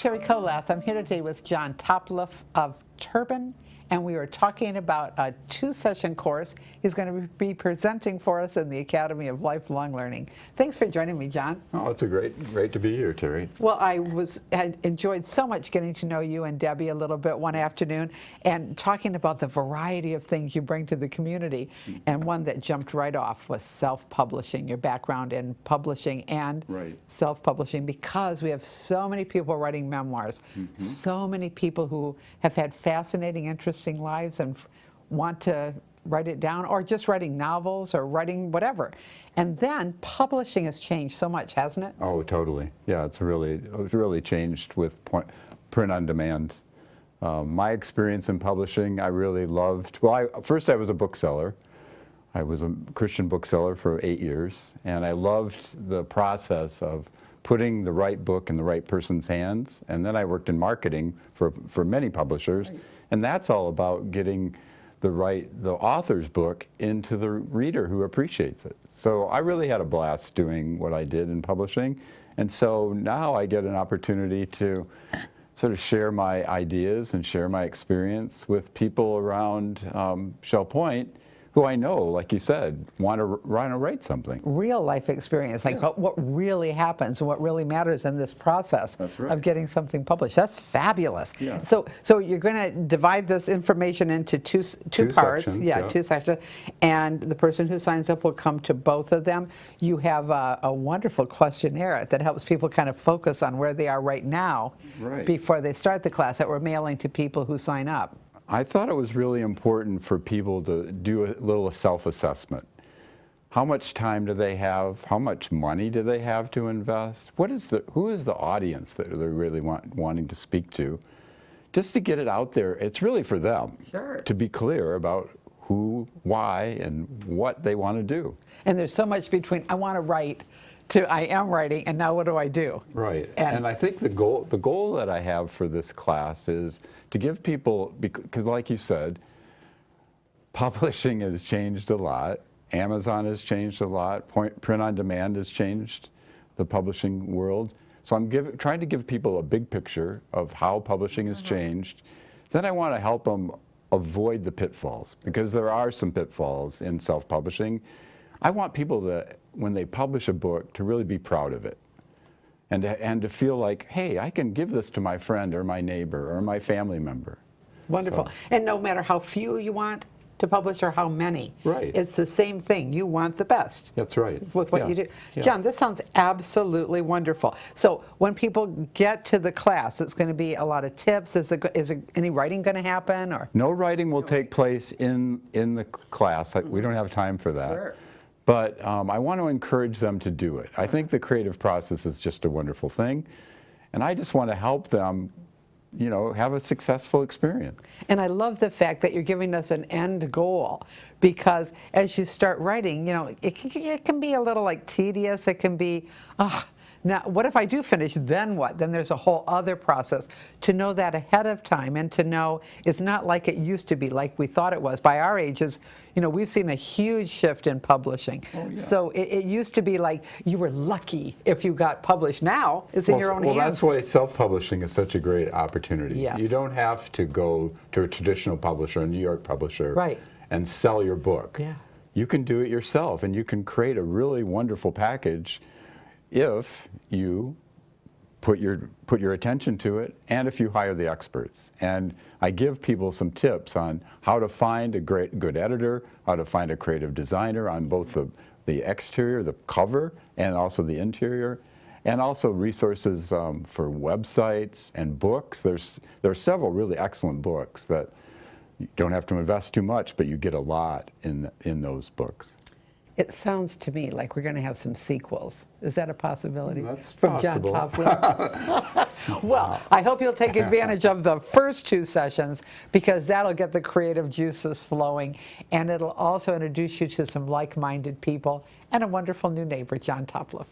Terry Kolath. I'm here today with John Toploff of Turban, and we are talking about a 2-session course he's going to be presenting for us in the Academy of Lifelong Learning. Thanks for joining me, John. Oh, it's great to be here, Terry. Well, I had enjoyed so much getting to know you and Debbie a little bit one afternoon and talking about the variety of things you bring to the community. And one that jumped right off was self-publishing, your background in publishing and self-publishing, because we have so many people writing memoirs, so many people who have had fascinating, interesting lives and want to write it down, or just writing novels or writing whatever. And then publishing has changed so much, hasn't it? Oh, totally. Yeah, it's really changed with print on demand. My experience in publishing, I really loved. Well, first I was a bookseller. I was a Christian bookseller for 8 years, and I loved the process of putting the right book in the right person's hands. And then I worked in marketing for many publishers, and that's all about getting the author's book into the reader who appreciates it. So I really had a blast doing what I did in publishing, and so now I get an opportunity to sort of share my ideas and share my experience with people around Shell Point who I know, like you said, want to write something. Real life experience, like what really happens and what really matters in this process of getting something published. That's fabulous. Yeah. So you're going to divide this information into two parts. Sections, yeah, 2 sections. And the person who signs up will come to both of them. You have a wonderful questionnaire that helps people kind of focus on where they are right now before they start the class that we're mailing to people who sign up. I thought it was really important for people to do a little self-assessment. How much time do they have? How much money do they have to invest? Who is the audience that they're really wanting to speak to? Just to get it out there, it's really for them to be clear about who, why, and what they want to do. And there's so much between I want to write to I am writing, and now what do I do? Right. And I think the goal that I have for this class is to give people, because like you said, publishing has changed a lot. Amazon has changed a lot. Print on demand has changed the publishing world. So I'm trying to give people a big picture of how publishing has changed. Then I want to help them avoid the pitfalls, because there are some pitfalls in self-publishing. I want people to, when they publish a book, to really be proud of it. And to feel like, hey, I can give this to my friend or my neighbor or my family member. Wonderful. So. And no matter how few you want to publish or how many, it's the same thing. You want the best. That's right. With what you do. Yeah. John, this sounds absolutely wonderful. So when people get to the class, it's going to be a lot of tips. Is any writing going to happen? Or no writing will take place in the class. We don't have time for that. Sure. But I want to encourage them to do it. I think the creative process is just a wonderful thing. And I just want to help them, you know, have a successful experience. And I love the fact that you're giving us an end goal, because as you start writing, you know, it can be a little like tedious. It can be, now, what if I do finish, then what? Then there's a whole other process. To know that ahead of time and to know it's not like it used to be, like we thought it was. By our ages, you know, we've seen a huge shift in publishing. So it used to be like you were lucky if you got published. Now it's in your own hands. Well, that's why self-publishing is such a great opportunity. You don't have to go to a traditional publisher, a New York publisher, and sell your book. You can do it yourself, and you can create a really wonderful package if you put your attention to it, and if you hire the experts. And I give people some tips on how to find a good editor, how to find a creative designer on both the exterior, the cover, and also the interior, and also resources for websites and books. There are several really excellent books that you don't have to invest too much, but you get a lot in those books. It sounds to me like we're going to have some sequels. Is that a possibility? That's from possible. John Toploff? Well, I hope you'll take advantage of the first 2 sessions, because that'll get the creative juices flowing, and it'll also introduce you to some like-minded people and a wonderful new neighbor, John Toploff.